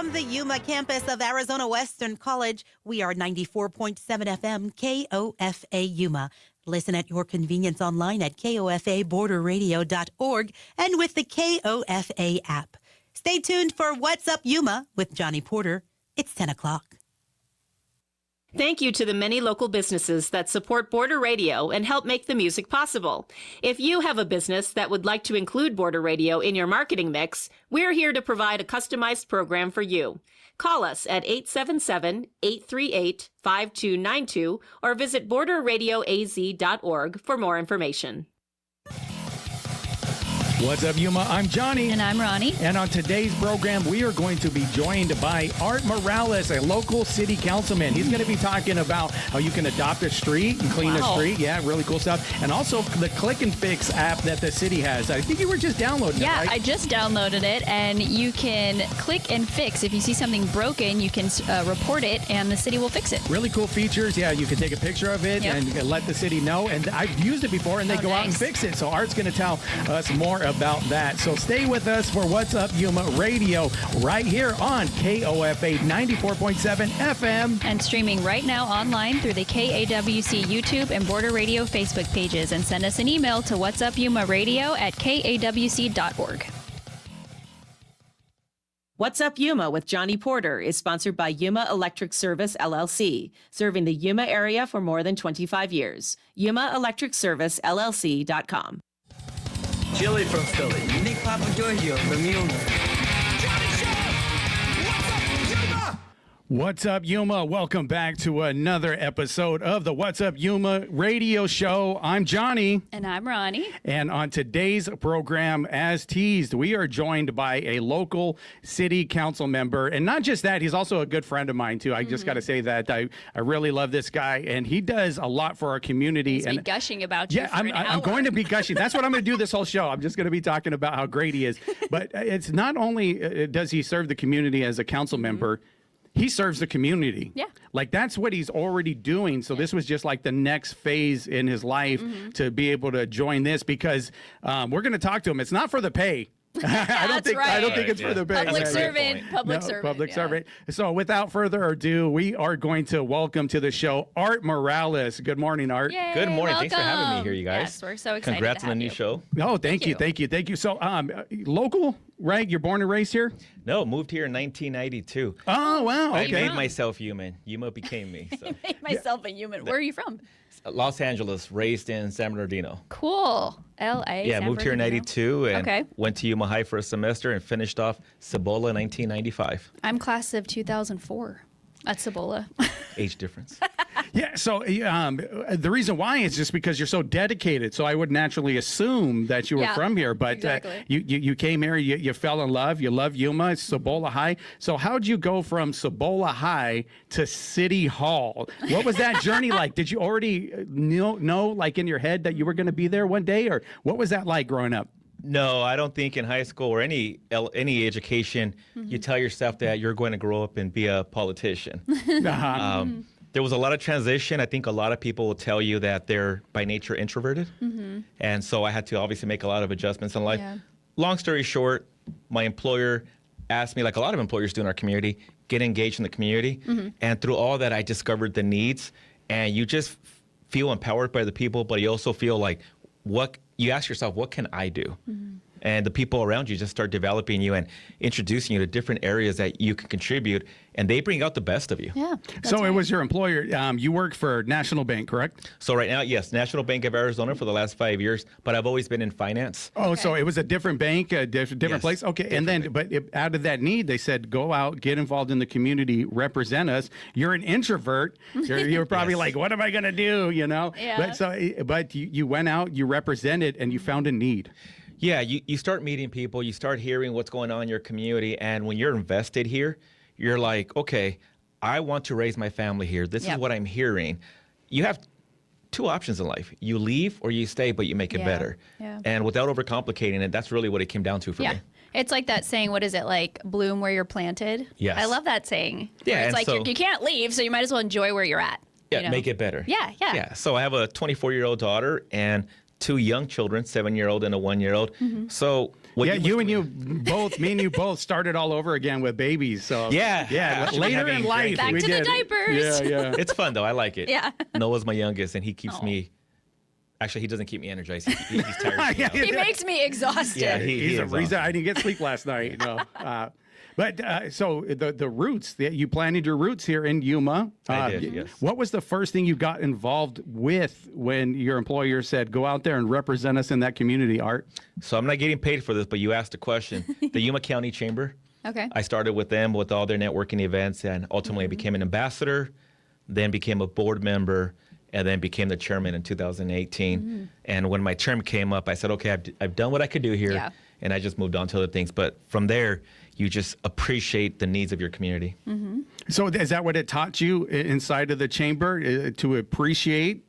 from the Yuma campus of Arizona Western College, we are 94.7 FM KOFA Yuma. Listen at your convenience online at kofaborderradio.org and with the KOFA app. Stay tuned for What's Up Yuma with Johnny Porter. It's 10 o'clock. Thank you to the many local businesses that support Border Radio and help make the music possible. If you have a business that would like to include Border Radio in your marketing mix, we're here to provide a customized program for you. Call us at 877-838-5292 or visit borderradioaz.org for more information. What's up, Yuma? I'm Johnny. And I'm Ronnie. And on today's program, we are going to be joined by Art Morales, a local city councilman. He's going to be talking about how you can adopt a street and clean a street. Yeah, really cool stuff. And also the Click and Fix app that the city has. I think you were just downloading it, right? Yeah, I just downloaded it, and you can click and fix. If you see something broken, you can report it, and the city will fix it. Really cool features. Yeah, you can take a picture of it and let the city know. And I've used it before, and they go out and fix it. So Art's going to tell us more about that. So stay with us for What's Up Yuma Radio right here on KOFA 94.7 FM. And streaming right now online through the KAWC YouTube and Border Radio Facebook pages. And send us an email to whatsupyumaradio@kawc.org. What's Up Yuma with Johnny Porter is sponsored by Yuma Electric Service, LLC, serving the Yuma area for more than 25 years. YumaElectricServiceLLC.com. Chili from Philly. Nick Papa Giorgio from Yuma. What's up, Yuma? Welcome back to another episode of the What's Up Yuma radio show. I'm Johnny. And I'm Ronnie. And on today's program, as teased, we are joined by a local city council member. And not just that, he's also a good friend of mine, too. I just got to say that. I really love this guy, and he does a lot for our community. He's been gushing about you for an hour. I'm going to be gushing. That's what I'm going to do this whole show. I'm just going to be talking about how great he is. But it's not only does he serve the community as a council member, he serves the community. Yeah. Like, that's what he's already doing. So this was just like the next phase in his life to be able to join this, because we're going to talk to him. It's not for the pay. I don't think it's for the pay. Public servant. Public servant. So without further ado, we are going to welcome to the show Art Morales. Good morning, Art. Yay, good morning. welcome. Thanks for having me here, you guys. Yes, we're so excited. Congrats on the new show. Oh, thank you. So, local, right? You're born and raised here? No, moved here in 1992. Oh, wow. Okay. I made myself human. Yuma became me. So. I made myself a human. Where are you from? Los Angeles, raised in San Bernardino. Cool. L.A. Yeah, San moved here in Bernardino. 92 and went to Yuma High for a semester and finished off Cibola in 1995. I'm class of 2004 at Cibola. Age difference. Yeah, so the reason why is just because you're so dedicated. So I would naturally assume that you were from here, but you came here, you fell in love, you love Yuma, it's Cibola High. So how'd you go from Cibola High to City Hall? What was that journey like? Did you already know, like in your head, that you were going to be there one day, or what was that like growing up? No, I don't think in high school or any education, you tell yourself that you're going to grow up and be a politician. There was a lot of transition. I think a lot of people will tell you that they're by nature introverted. And so I had to obviously make a lot of adjustments in life. Yeah. Long story short, my employer asked me, like a lot of employers do in our community, get engaged in the community. And through all that, I discovered the needs. And you just feel empowered by the people, but you also feel like, you ask yourself, what can I do? And the people around you just start developing you and introducing you to different areas that you can contribute, and they bring out the best of you. Yeah. So it was your employer. You work for National Bank, correct? So right now, yes, National Bank of Arizona for the last 5 years, but I've always been in finance. Oh, so it was a different bank, a different place? Okay, different and then, but out of that need, they said, go out, get involved in the community, represent us. You're an introvert. You're probably like, what am I going to do, you know? Yeah. But you went out, you represented, and you found a need. Yeah, you start meeting people, you start hearing what's going on in your community, and when you're invested here, you're like, okay, I want to raise my family here. This is what I'm hearing. You have two options in life. You leave or you stay, but you make it better. Yeah. And without overcomplicating it, that's really what it came down to for me. It's like that saying, what is it, like, bloom where you're planted? Yes. I love that saying. Yeah, it's like you can't leave, so you might as well enjoy where you're at. Yeah, make it better. Yeah. So I have a 24-year-old daughter, and 2 young children, 7-year-old and a 1-year-old. So me and you both started all over again with babies. So yeah. Later in life, Back we to did. the diapers. Yeah. It's fun though. I like it. Yeah. Noah's my youngest, and he keeps me. Actually, he doesn't keep me energized. He's tired. He makes me exhausted. Yeah, He's the is reason I didn't get sleep last night. No. So the roots, you planted your roots here in Yuma. I did, yes. What was the first thing you got involved with when your employer said, go out there and represent us in that community, Art? So I'm not getting paid for this, but you asked a question. The Yuma County Chamber. Okay. I started with them with all their networking events, and ultimately became an ambassador, then became a board member, and then became the chairman in 2018. And when my term came up, I said, okay, I've done what I could do here. Yeah. And I just moved on to other things. But from there, you just appreciate the needs of your community. So is that what it taught you inside of the chamber, to appreciate?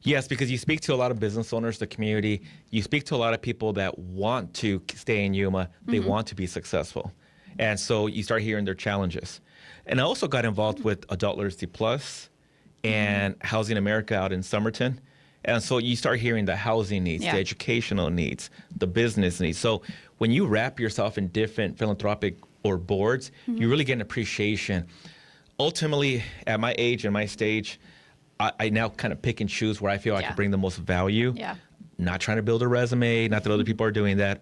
Yes, because you speak to a lot of business owners, the community. You speak to a lot of people that want to stay in Yuma. They want to be successful. And so you start hearing their challenges. And I also got involved with Adult Literacy Plus and Housing America out in Somerton. And so you start hearing the housing needs, the educational needs, the business needs. So when you wrap yourself in different philanthropic or boards, you really get an appreciation. Ultimately, at my age and my stage, I now kind of pick and choose where I feel I can bring the most value. Yeah. Not trying to build a resume, not that other people are doing that.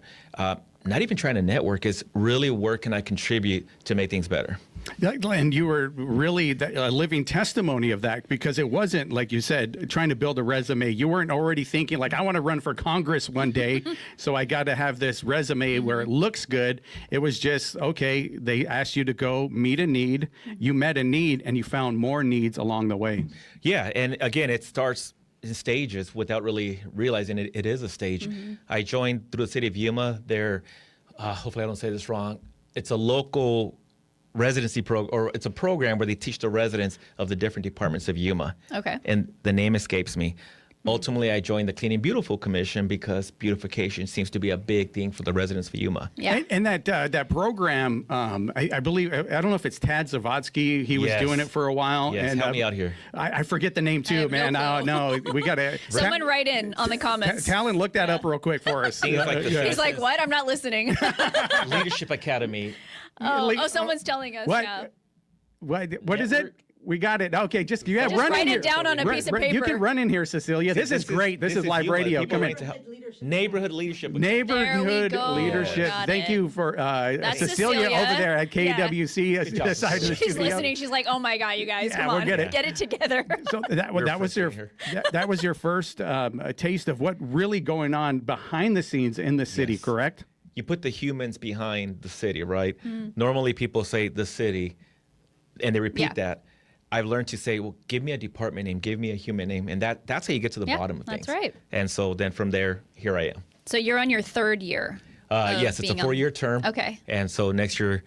Not even trying to network, is really where can I contribute to make things better. And you were really a living testimony of that, because it wasn't, like you said, trying to build a resume. You weren't already thinking like, I want to run for Congress one day, so I got to have this resume where it looks good. It was just, okay, they asked you to go meet a need. You met a need and you found more needs along the way. Yeah, and again, it starts in stages without really realizing it is a stage. I joined through the city of Yuma. They're, hopefully I don't say this wrong, it's a local residency program, or it's a program where they teach the residents of the different departments of Yuma. Okay. And the name escapes me. Ultimately, I joined the Clean and Beautiful Commission because beautification seems to be a big thing for the residents of Yuma. Yeah. And that program, I believe, I don't know if it's Tad Zavodsky. He was doing it for a while. Yes, and help me out here. I forget the name too, man. No We got to. Someone write in on the comments. Talon, look that up real quick for us. Things like this. He's like, what? I'm not listening. Leadership Academy. Someone's telling us. What? Yeah. What is it? We got it. Okay, just run write in it here. down on a piece of You paper. can run in here, Cecilia. This is great. This is live Yuma. radio. People Come need in. to help. Neighborhood Leadership Academy. Neighborhood There we go. leadership. Got Thank it. you for That's Cecilia over there at KWC Good job. the side of the She's studio. listening. She's like, oh my God, you guys, come we'll on. get it. Get it together. So that was your frustrating that was your first taste of what really going on behind the scenes in the city, Yes. correct? You put the humans behind the city, right? Normally people say the city, and they repeat that. I've learned to say, well, give me a department name, give me a human name, and that's how you get to the bottom of things. That's right. And so then from there, here I am. So you're on your third year. of Yes, it's a being 4-year term. Okay. And so next year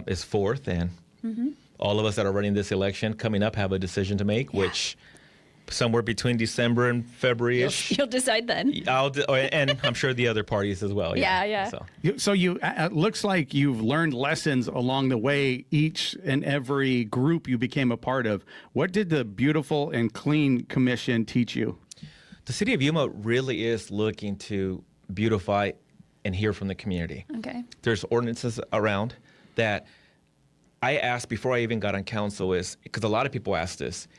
is 4th, and all of us that are running this election coming up have a decision to make, which somewhere between December and February-ish. You'll decide then. And I'm sure the other parties as well. Yeah. So you looks like you've learned lessons along the way, each and every group you became a part of. What did the Beautiful and Clean Commission teach you? The city of Yuma really is looking to beautify and hear from the community. Okay. There's ordinances around that I asked before I even got on council, is because a lot of people ask this,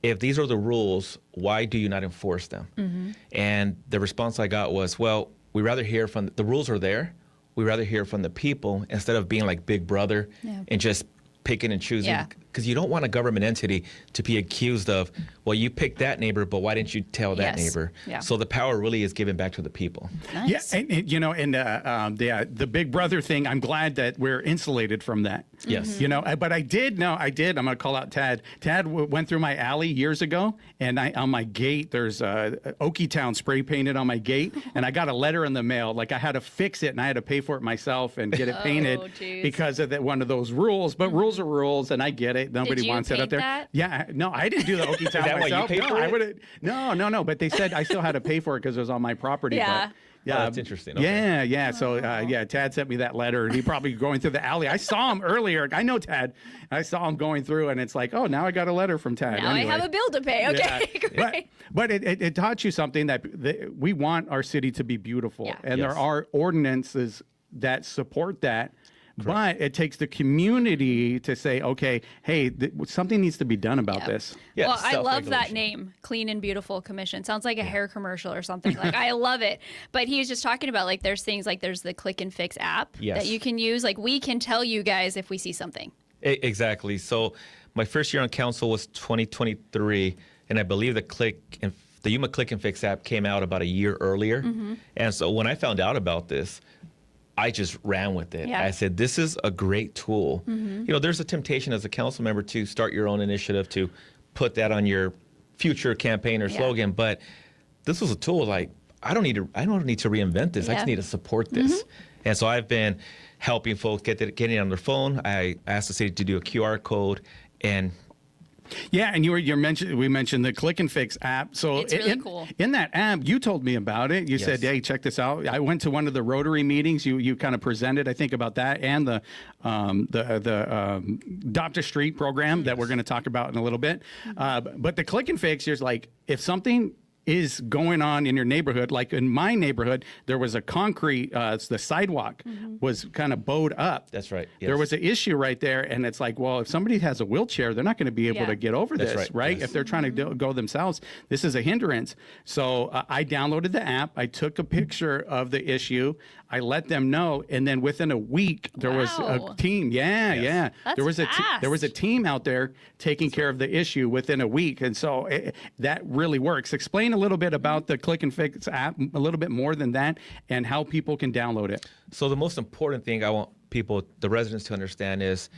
if these are the rules, why do you not enforce them? And the response I got was, well, we rather hear from the rules are there. We rather hear from the people instead of being like Big Brother and just picking and choosing. Yeah. Because you don't want a government entity to be accused of, well, you picked that neighbor, but why didn't you tell that neighbor? Yeah. So the power really is given back to the people. Nice. Yeah, the Big Brother thing, I'm glad that we're insulated from that. Yes. But I did. I'm going to call out Tad. Tad went through my alley years ago, and on my gate, there's Okie Town spray painted on my gate, and I got a letter in the mail. Like I had to fix it, and I had to pay for it myself and get it painted geez. because of one of those rules. But rules are rules, and I get it. Nobody you wants it up paint there. that? Yeah, no, I didn't do the Okie Town that why you myself. paid No, for I it? would have. No. But they said I still had to pay for it because it was on my property. Yeah. But Yeah, that's interesting. Okay. Yeah. So, Tad sent me that letter, and he probably going through the alley. I saw him earlier. I know Tad. I saw him going through, and it's like, oh, now I got a letter from Tad. Now anyway. I have a bill to pay. Okay, great. But it taught you something that we want our city to be beautiful, Yeah. and there are ordinances that support that. But it takes the community to say, okay, hey, something needs to be done about this. Yeah, well, I love that self-regulation. name, Clean and Beautiful Commission. Sounds like a hair commercial or something. Like, I love it. But he was just talking about, like, there's things like there's the Click and Fix app Yes. that you can use. Like, we can tell you guys if we see something. Exactly. So my first year on council was 2023, and I believe the Yuma Click and Fix app came out about a year earlier. And so when I found out about this, I just ran with it. Yeah. I said, this is a great tool. You know, there's a temptation as a council member to start your own initiative, to put that on your future campaign or slogan. But this was a tool like, I don't need to reinvent this. I just need to support this. And so I've been helping folks getting it on their phone. I asked the city to do a QR code, and Yeah, and we mentioned the Click and Fix app. So It's really cool. In that app, you told me about it. You said, "Hey, check this out." I went to one of the Rotary meetings. You kind of presented, I think, about that and the Adopt a Street program that we're going to talk about in a little bit. But the Click and Fix, is like if something is going on in your neighborhood. Like in my neighborhood, there was a concrete, the sidewalk was kind of bowed up. That's right. There yes. was an issue right there. And it's like, well, if somebody has a wheelchair, they're not going to be able Yeah. to get over That's this, right, yes. If they're trying to go themselves, this is a hindrance. So I downloaded the app. I took a picture of the issue. I let them know. And then within a week, there was Wow. a team. Yeah, Yes. yeah. That's there was fast. there was a team out there taking care of the issue within a week. And so that really works. Explain a little bit about the Click and Fix app, a little bit more than that, and how people can download it. So the most important thing I want people, the residents, to understand is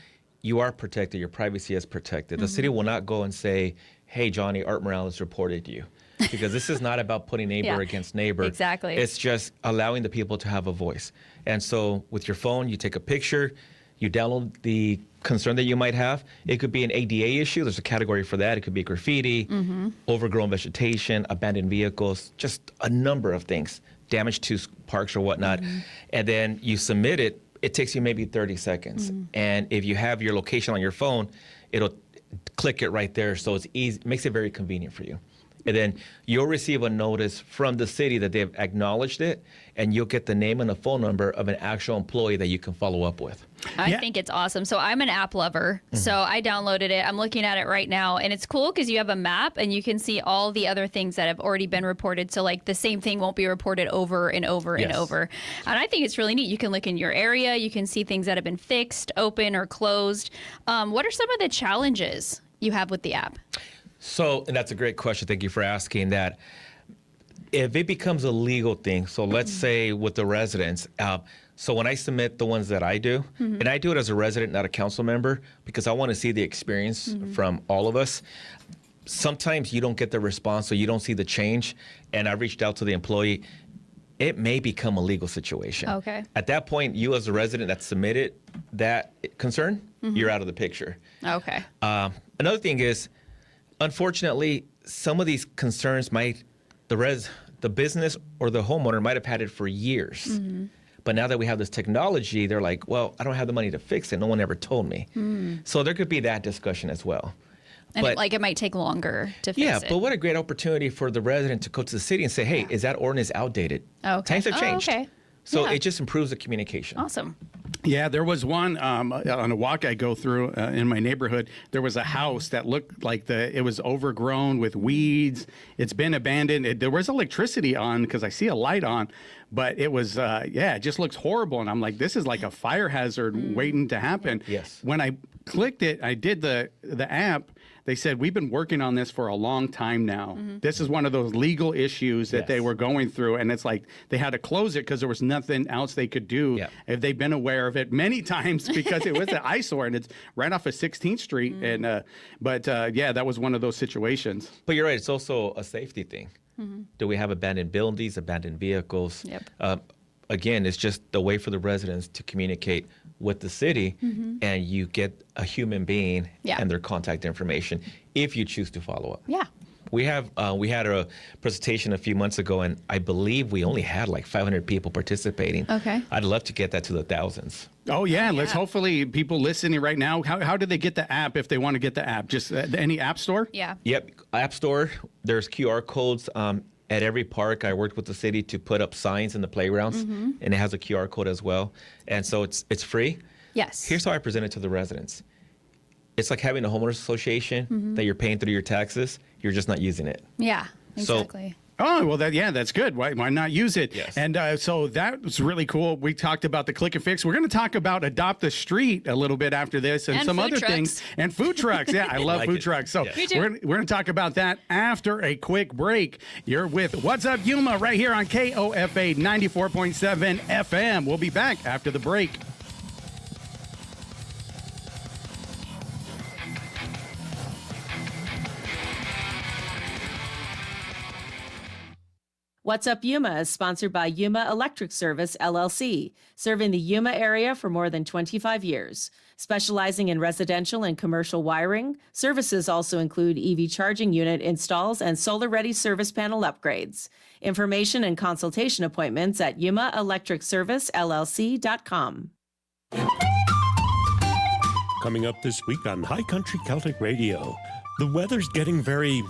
you are protected. Your privacy is protected. The city will not go and say, hey, Johnny, Art Morales reported you. Because this is not about putting neighbor Yeah, against neighbor. exactly. It's just allowing the people to have a voice. And so with your phone, you take a picture, you download the concern that you might have. It could be an ADA issue. There's a category for that. It could be graffiti, overgrown vegetation, abandoned vehicles, just a number of things, damage to parks or whatnot. And then you submit it. It takes you maybe 30 seconds. And if you have your location on your phone, it'll click it right there. So it's easy, makes it very convenient for you. And then you'll receive a notice from the city that they've acknowledged it, and you'll get the name and the phone number of an actual employee that you can follow up with. I Yeah. think it's awesome. So I'm an app lover. So I downloaded it. I'm looking at it right now. And it's cool because you have a map and you can see all the other things that have already been reported. So like the same thing won't be reported over and over and Yes. over. And I think it's really neat. You can look in your area. You can see things that have been fixed, open, or closed. What are some of the challenges you have with the app? So, and that's a great question. Thank you for asking that. If it becomes a legal thing, so let's say with the residents, so when I submit the ones that I do, and I do it as a resident, not a council member, because I want to see the experience from all of us. Sometimes you don't get the response, so you don't see the change. And I reached out to the employee. It may become a legal situation. Okay. At that point, you as a resident that submitted that concern, you're out of the picture. Okay. Another thing is, unfortunately, some of these concerns the business or the homeowner might have had it for years. But now that we have this technology, they're like, well, I don't have the money to fix it. No one ever told me. So there could be that discussion as well. And But- it might take longer to fix Yeah, it. but what a great opportunity for the resident to go to the city and say, hey, is that ordinance outdated? Okay. Times have Oh, changed. okay. So Yeah. it just improves the communication. Awesome. Yeah, there was one on a walk I go through in my neighborhood. There was a house that looked like it was overgrown with weeds. It's been abandoned. There was electricity on because I see a light on, but it was it just looks horrible. And I'm like, this is like a fire hazard waiting to happen. Yes. When I clicked it, I did the app. They said, we've been working on this for a long time now. This is one of those legal issues that they Yes. were going through. And it's like they had to close it because there was nothing else they could do. Yeah. If they've been aware of it many times because it was an eyesore and it's right off of 16th Street. And that was one of those situations. But you're right. It's also a safety thing. Do we have abandoned buildings, abandoned vehicles? Yep. Again, it's just the way for the residents to communicate with the city, and you get a human being Yeah. and their contact information if you choose to follow up. Yeah. We had a presentation a few months ago, and I believe we only had like 500 people participating. Okay. I'd love to get that to the thousands. Oh, yeah. Let's hopefully people listening right now. How do they get the app if they want to get the app? Just any app store? Yeah. Yep. App Store. There's QR codes at every park. I worked with the city to put up signs in the playgrounds, and it has a QR code as well. And so it's free. Yes. Here's how I present it to the residents. It's like having a homeowners association that you're paying through your taxes. You're just not using it. Yeah, So- exactly. Oh, well, that's good. Why not use it? Yes. And so that was really cool. We talked about the click and fix. We're going to talk about Adopt the Street a little bit after this and some food other trucks. things. And food trucks. Yeah, I love like food it. trucks. So Yes. Me too. we're going to talk about that after a quick break. You're with What's Up Yuma right here on KOFA 94.7 FM. We'll be back after the break. What's Up Yuma is sponsored by Yuma Electric Service, LLC, serving the Yuma area for more than 25 years. Specializing in residential and commercial wiring, services also include EV charging unit installs and solar-ready service panel upgrades. Information and consultation appointments at yumaelectricservicellc.com. Coming up this week on High Country Celtic Radio, the weather's getting very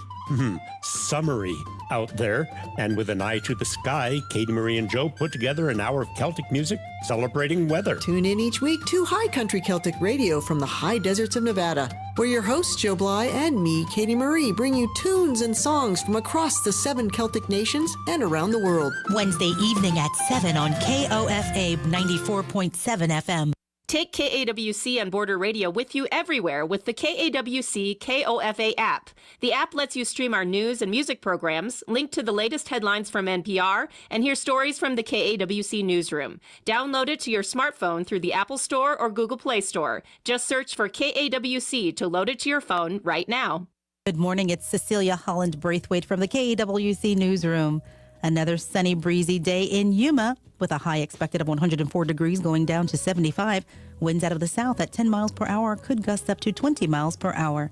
summery out there, and with an eye to the sky, Katie Marie and Joe put together an hour of Celtic music celebrating weather. Tune in each week to High Country Celtic Radio from the high deserts of Nevada, where your hosts Joe Bly and me, Katie Marie, bring you tunes and songs from across the 7 Celtic nations and around the world. Wednesday evening at 7 on KOFA 94.7 FM. Take KAWC on Border Radio with you everywhere with the KAWC KOFA app. The app lets you stream our news and music programs, link to the latest headlines from NPR, and hear stories from the KAWC newsroom. Download it to your smartphone through the Apple Store or Google Play Store. Just search for KAWC to load it to your phone right now. Good morning. It's Cecilia Holland Braithwaite from the KAWC newsroom. Another sunny, breezy day in Yuma with a high expected of 104 degrees going down to 75. Winds out of the south at 10 miles per hour could gust up to 20 miles per hour.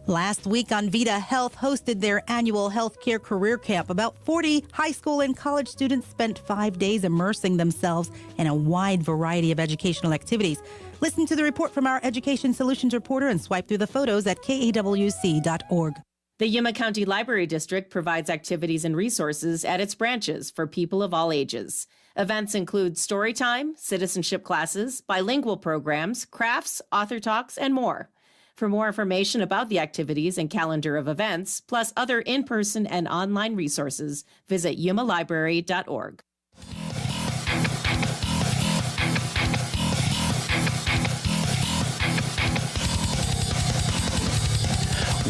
Last week on Vita Health hosted their annual healthcare career camp. About 40 high school and college students spent 5 days immersing themselves in a wide variety of educational activities. Listen to the report from our Education Solutions reporter and swipe through the photos at kawc.org. The Yuma County Library District provides activities and resources at its branches for people of all ages. Events include story time, citizenship classes, bilingual programs, crafts, author talks, and more. For more information about the activities and calendar of events, plus other in-person and online resources, visit yumalibrary.org.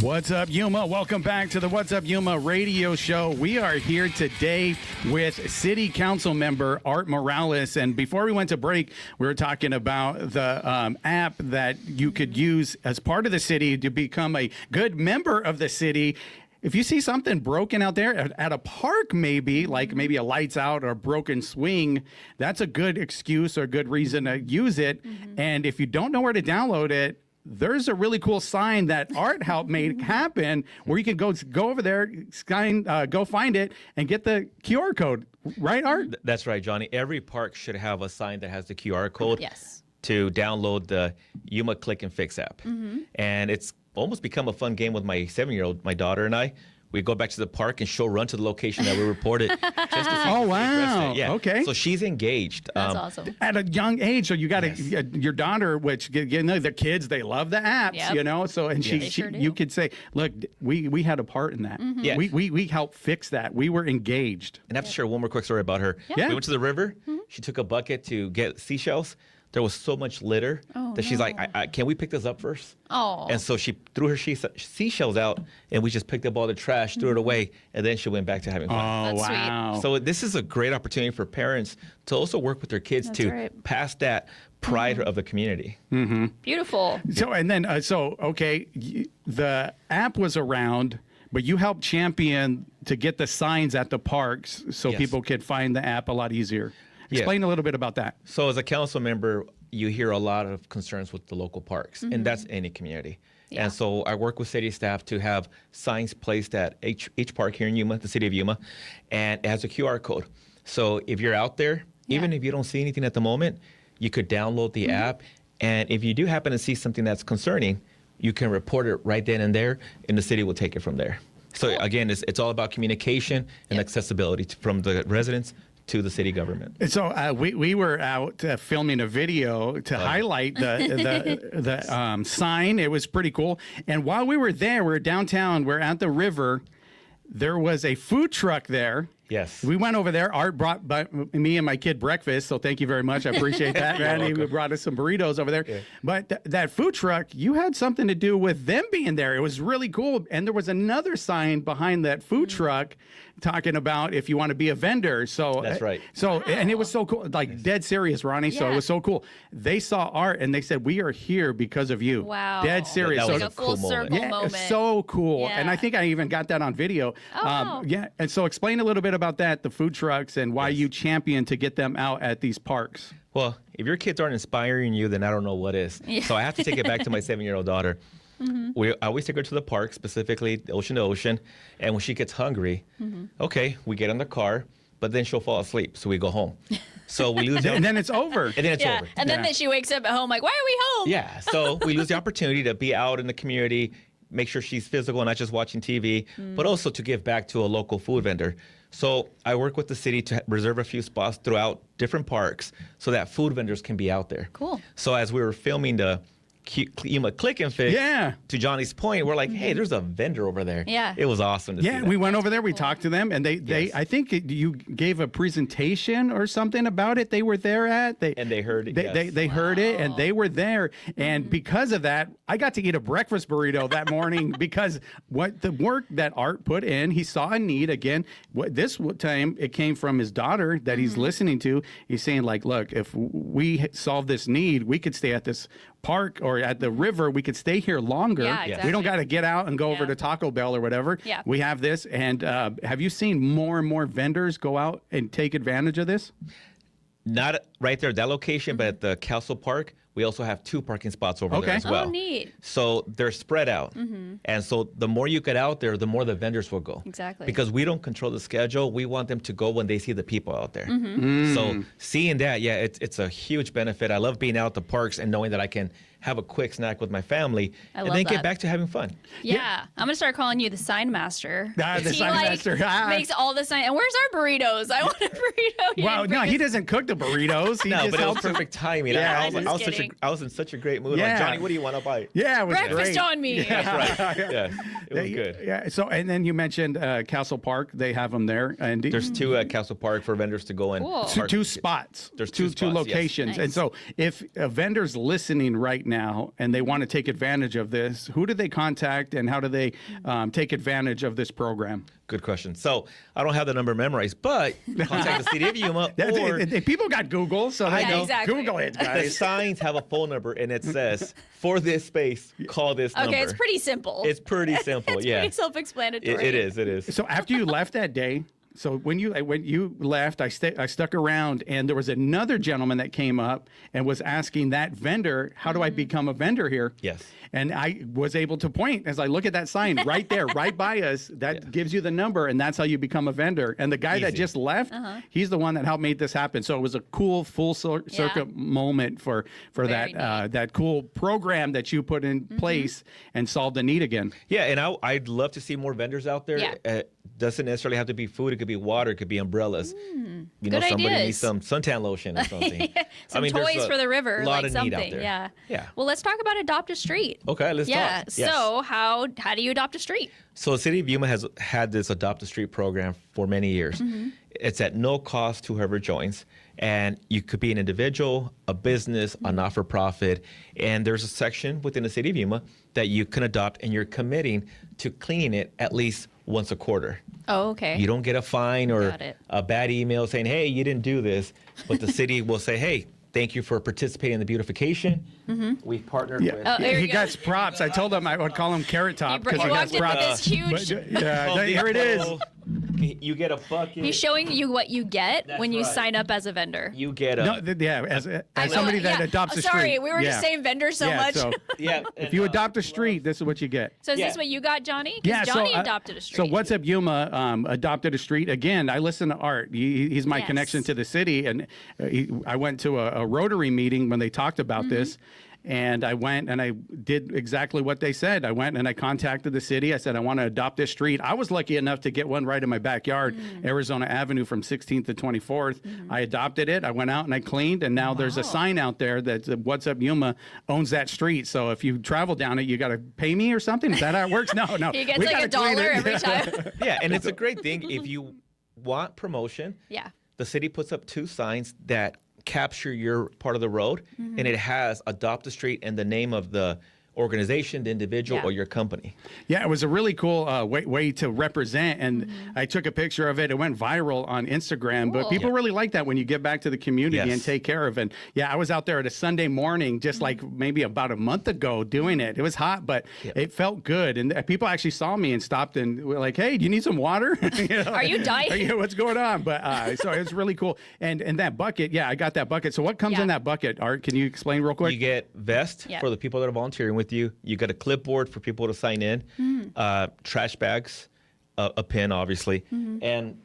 What's up, Yuma? Welcome back to the What's Up Yuma radio show. We are here today with City Council member Art Morales. And before we went to break, we were talking about the app that you could use as part of the city to become a good member of the city. If you see something broken out there at a park, maybe a lights out or a broken swing, that's a good excuse or a good reason to use it. And if you don't know where to download it, there's a really cool sign that Art helped make happen where you can go over there, go find it, and get the QR code. Right, Art? That's right, Johnny. Every park should have a sign that has the QR code Yes. to download the Yuma Click and Fix app. And it's almost become a fun game with my 7-year-old, my daughter and I. We go back to the park and she'll run to the location that we reported. Just to see Oh, if we wow. addressed it. Yeah. Okay. So she's engaged. That's awesome. At a young age, so you got your daughter, which the kids, they love the apps, Yep. So and They sure do. you could say, look, we had a part in that. Yeah. We helped fix that. We were engaged. And I have to share one more quick story about her. Yeah. We went to the river. She took a bucket to get seashells. There was so much litter that she's like, can we pick this up first? Oh. And so she threw her seashells out, and we just picked up all the trash, threw it away, and then she went back to having fun. Oh, That's sweet. wow. So this is a great opportunity for parents to also work with their kids That's to right. pass that pride of the community. Beautiful. So and then the app was around, but you helped champion to get the signs at the parks so Yes. people could find the app a lot easier. Yeah. Explain a little bit about that. So as a council member, you hear a lot of concerns with the local parks, and that's any community. And so I work with city staff to have signs placed at each park here in Yuma, the city of Yuma, and it has a QR code. So if you're out there, even if you don't see anything at the moment, you could download the app. And if you do happen to see something that's concerning, you can report it right then and there, and the city will take it from there. So again, it's all about communication and accessibility from the residents to the city government. And so we were out filming a video to highlight the sign. It was pretty cool. And while we were there, we were downtown, we're at the river. There was a food truck there. Yes. We went over there. Art brought me and my kid breakfast, so thank you very much. I appreciate that, man. He brought us some burritos over there. Yeah. But that food truck, you had something to do with them being there. It was really cool. And there was another sign behind that food truck talking about if you want to be a vendor. So that's right. So and it was so cool, like dead serious, Ronnie. So it was so cool. They saw Art and they said, "We are here because of you." Wow. Dead serious. That was like a a full cool circle moment. moment. So cool. Yeah. And I think I even got that on video. Oh. Yeah. And so explain a little bit about that, the food trucks, and why you champion to get them out at these parks. Well, if your kids aren't inspiring you, then I don't know what is. So I have to take it back to my 7-year-old daughter. I always take her to the park, specifically Ocean to Ocean. And when she gets hungry, okay, we get in the car, but then she'll fall asleep. So we go home. So we lose And then it's over. And then it's over. And then she wakes up at home like, why are we home? Yeah. So we lose the opportunity to be out in the community, make sure she's physical, not just watching TV, but also to give back to a local food vendor. So I work with the city to reserve a few spots throughout different parks so that food vendors can be out there. Cool. So as we were filming the Yuma Click and Fix, to Johnny's point, we're like, hey, there's a vendor over there. Yeah. It was awesome to see that. We went over there, we talked to them, and they I think you gave a presentation or something about it. They were there and they heard it. They heard it, and they were there. And because of that, I got to eat a breakfast burrito that morning because what the work that Art put in, he saw a need. Again, this time it came from his daughter that he's listening to. He's saying, like, look, if we solve this need, we could stay at this park or at the river, we could stay here longer. Yeah, exactly. We don't got to get out and go over to Taco Bell or whatever. Yeah. We have this. And have you seen more and more vendors go out and take advantage of this? Not right there at that location, but at the Castle Park, we also have 2 parking spots over there as well. Oh, neat. So they're spread out. And so the more you get out there, the more the vendors will go. Exactly. Because we don't control the schedule. We want them to go when they see the people out there. So seeing that, it's a huge benefit. I love being out at the parks and knowing that I can have a quick snack with my family and then get back to having fun. Yeah. I'm going to start calling you the sign master. The sign master. Makes all the sign. And where's our burritos? I want a burrito. Well, no, he doesn't cook the burritos. He just but it was helps perfect timing. Yeah, I was in such a great mood. Like, Johnny, what do you want to buy? Yeah, it was Breakfast great. on me. That's right. Yeah, it was good. Yeah. So, and then you mentioned Castle Park. They have them there, and There's 2 at Castle Park for vendors to go in. Cool. two spots. There's two two spots, locations. yes. And so, if a vendor's listening right now and they want to take advantage of this, who do they contact, and how do they take advantage of this program? Good question. So I don't have the number memorized, but contact the city of Yuma or People got Google, so they know. exactly. Google it, the guys. signs have a phone number and it says, for this space, call this number. Okay, it's pretty simple. It's pretty simple, It's yeah. pretty self-explanatory. It is. So after you left that day, so when you left, I stuck around, and there was another gentleman that came up and was asking that vendor, how do I become a vendor here? Yes. And I was able to point as I look at that sign right there, right by us. That gives you the number, and that's how you become a vendor. And the guy that just left, he's the one that helped make this happen. So it was a cool full circuit moment for that cool program that you put in place and solved the need again. Yeah, and I'd love to see more vendors out there. Yeah. Doesn't necessarily have to be food. It could be water. It could be umbrellas. Good somebody ideas. needs some suntan lotion or something. Some there's toys for the river, a lot like of something. need out there. Yeah. Well, let's talk about Adopt a Street. Okay, let's talk. Yes. So how do you adopt a street? So the city of Yuma has had this Adopt a Street program for many years. It's at no cost to whoever joins. And you could be an individual, a business, a not-for-profit. And there's a section within the city of Yuma that you can adopt, and you're committing to cleaning it at least once a quarter. Oh, okay. You don't get a fine or Got it. a bad email saying, hey, you didn't do this. But the city will say, hey, thank you for participating in the beautification. We've partnered with. Oh, there he you go. got props. I told him I would call him Carrot Top because he got walked in with props. this huge. Here it is. You get a bucket. He's showing you what you get That's when you right. sign up as a vendor. You get a. No, as I know, somebody that yeah. adopts a street. Sorry, we were just saying vendor so much. So yeah. if you adopt a street, this is what you get. So is Yeah. this what you got, Johnny? Because Johnny adopted a street. So what's Up Yuma adopted a street. Again, I listen to Art. He's my Yes. connection to the city. And I went to a Rotary meeting when they talked about this. And I went and I did exactly what they said. I went and I contacted the city. I said, I want to adopt this street. I was lucky enough to get one right in my backyard, Arizona Avenue from 16th to 24th. I adopted it. I went out and I cleaned. And now there's a sign out there that What's Up Yuma owns that street. So if you travel down it, you got to pay me or something. Is that how it works? No. He gets We like gotta clean $1 it. every time. Yeah, and it's a great thing if you want promotion. Yeah. The city puts up 2 signs that capture your part of the road, and it has adopt a street and the name of the organization, the individual, Yeah. or your company. Yeah, it was a really cool way to represent, and I took a picture of it. It went viral on Instagram, but Cool. people really like that when you get back to the community Yes. and take care of it. And yeah, I was out there at a Sunday morning, just like maybe about a month ago, doing it. It was hot, but it felt good, and people actually saw me and stopped and were like, "Hey, do you need some water? You know, Are you dying? What's going on?" But so it's really cool. And that bucket, yeah, I got that bucket. So what comes in Yeah. that bucket? Art, can you explain real quick? You get vest Yeah. for the people that are volunteering with you. You get a clipboard for people to sign in, trash bags, a pin, obviously, and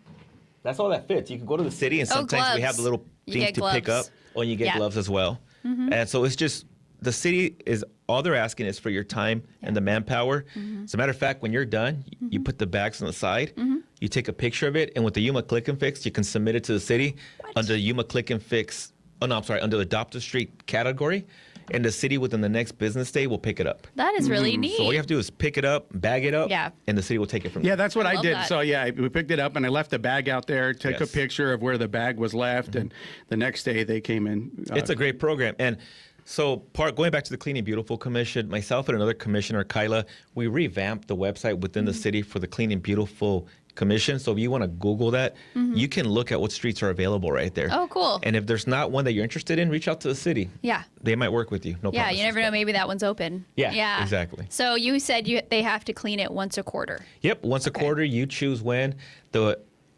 that's all that fits. You can go to the city, and sometimes we have the little You things get to pick up, gloves. or you get Yeah. gloves as well. And so it's just the city is all they're asking is for your time and the manpower. As a matter of fact, when you're done, you put the bags on the side, you take a picture of it, and with the Yuma Click and Fix, you can submit it to the city under Yuma Click and Fix. Oh no, I'm sorry, under the Adopt a Street category. And the city within the next business day will pick it up. That is really neat. So all you have to do is pick it up, bag it up, Yeah. and the city will take it from Yeah, there. that's what I love did. that. So yeah, we picked it up and I left the bag out there, took a Yes. picture of where the bag was left, and the next day they came in. It's a great program. And so going back to the Clean and Beautiful Commission, myself and another commissioner, Kyla, we revamped the website within the city for the Clean and Beautiful Commission. So if you want to Google that, you can look at what streets are available right there. Oh, cool. And if there's not one that you're interested in, reach out to the city. Yeah. They might work with you. No Yeah, promises, you never know. but- Maybe that one's open. Yeah, exactly. So you said they have to clean it once a quarter. Yep, once a quarter, you choose when.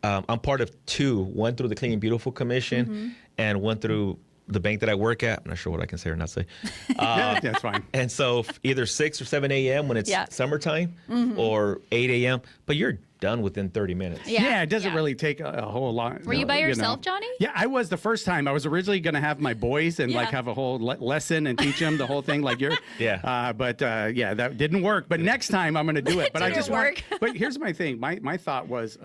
I'm part of 2, one through the Clean and Beautiful Commission and one through the bank that I work at. I'm not sure what I can say or not say. yeah, that's fine. And so either 6 or 7 a.m. when it's Yeah. summertime or 8 a.m., but you're done within 30 minutes. Yeah, it doesn't really take a whole lot. Were you by yourself, know. Johnny? Yeah, I was the first time. I was originally going to have my boys and like Yeah. have a whole lesson and teach them the whole thing like you're. Yeah. But yeah, that didn't work. But next time I'm going to do it. But I Didn't just work. want. But here's my thing. My thought was.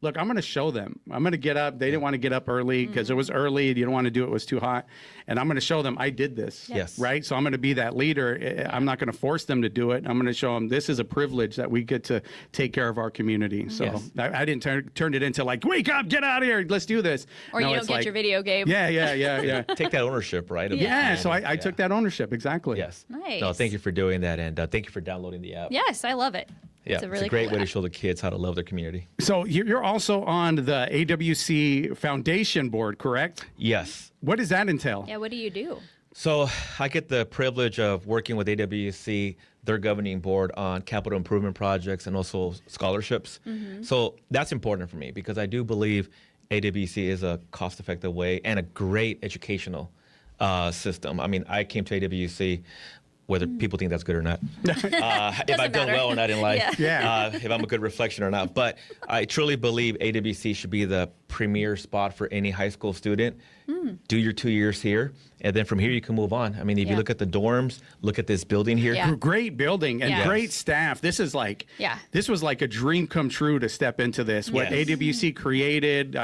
Look, I'm going to show them. I'm going to get up. They didn't want to get up early because it was early. You don't want to do it. It was too hot. And I'm going to show them I did this. Yes. Right? So I'm going to be that leader. I'm not going to force them to do it. I'm going to show them this is a privilege that we get to take care of our community. So Yes. I didn't turn it into like, wake up, get out of here. Let's do this. Or No, you it's don't get like, your video game. Yeah. Take that ownership, right? of the Yeah, so community. I took that ownership. Exactly. Yes. Nice. No, thank you for doing that. And thank you for downloading the app. Yes, I love it. Yeah, It's a really great cool way to app. show the kids how to love their community. So you're also on the AWC Foundation board, correct? Yes. What does that entail? Yeah, what do you do? So I get the privilege of working with AWC, their governing board, on capital improvement projects and also scholarships. So that's important for me because I do believe AWC is a cost-effective way and a great educational system. I mean, I came to AWC whether people think that's good or not, if I've done matter. well or not in life, Yeah. if I'm a good reflection or not. But I truly believe AWC should be the premier spot for any high school student. Do your 2 years here, and then from here you can move on. I mean, if you Yeah. look at the dorms, look at this building here. Yeah. Great building and Yeah. great staff. This is like, Yeah. this was like a dream come true to step into this. What Yes. AWC created,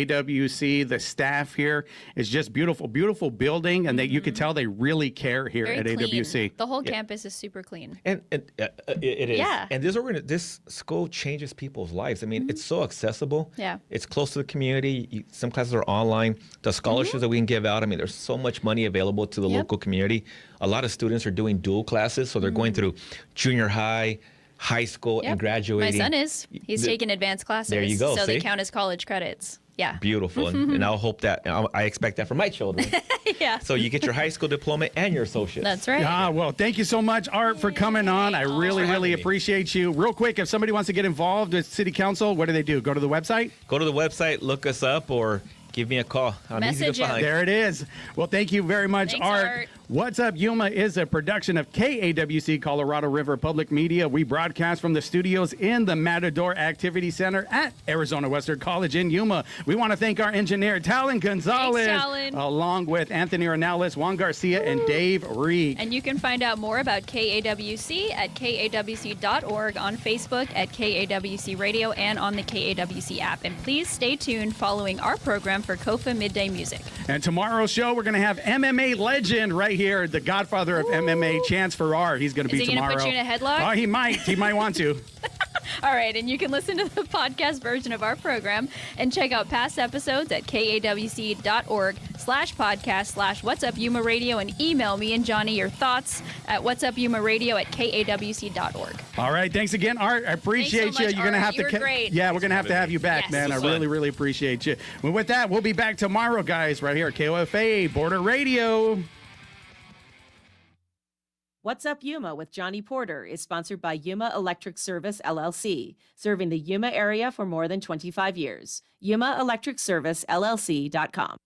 KAWC, the staff here is just beautiful, beautiful building, and that you could tell they really care here Very at clean. AWC. The whole campus is super clean. And it is. Yeah. And this school changes people's lives. I mean, it's so accessible. Yeah. It's close to the community. Some classes are online. The scholarships that we can give out. I mean, there's so much money available to the Yep. local community. A lot of students are doing dual classes, so they're going through junior high, high school, Yep. and graduating. My son is. He's taking advanced classes. There you go, So they see? count as college credits. Yeah. Beautiful. And I'll hope that, I expect that for my children. Yeah. So you get your high school diploma and your associate's. That's right. Well, thank you so much, Art, for coming on. I really appreciate you. Real quick, if somebody wants to get involved with City Council, what do they do? Go to the website? Go to the website, look us up, or give me a call. I'm easy Message to him. find. There it is. Well, thank you very much, Thanks, Art. Art. What's Up Yuma is a production of KAWC Colorado River Public Media. We broadcast from the studios in the Matador Activity Center at Arizona Western College in Yuma. We want to thank our engineer, Talon Gonzalez, Thanks, Talon. along with Anthony Ornelas, Juan Garcia, and Dave Reek. And you can find out more about KAWC at kawc.org, on Facebook at KAWC Radio, and on the KAWC app. And please stay tuned following our program for KOFA Midday Music. And tomorrow's show, we're going to have MMA legend right here, the godfather of MMA, Chance Farrar. He's going to be Is he tomorrow. gonna put you in a headlock? Oh, he might. He might want to. All right, and you can listen to the podcast version of our program and check out past episodes at kawc.org/podcast/What's Up Yuma Radio, and email me and Johnny your thoughts at whatsupyumaradio@kawc.org. All right. Thanks again, Art. I appreciate Thanks so you. much, You're going to Art. have to. You were great. Yeah, we're going to have you back, Yes. man. I It was fun. really appreciate you. Well, with that, we'll be back tomorrow, guys, right here at KOFA Border Radio. What's Up Yuma with Johnny Porter is sponsored by Yuma Electric Service, LLC, serving the Yuma area for more than 25 years. YumaElectricServiceLLC.com.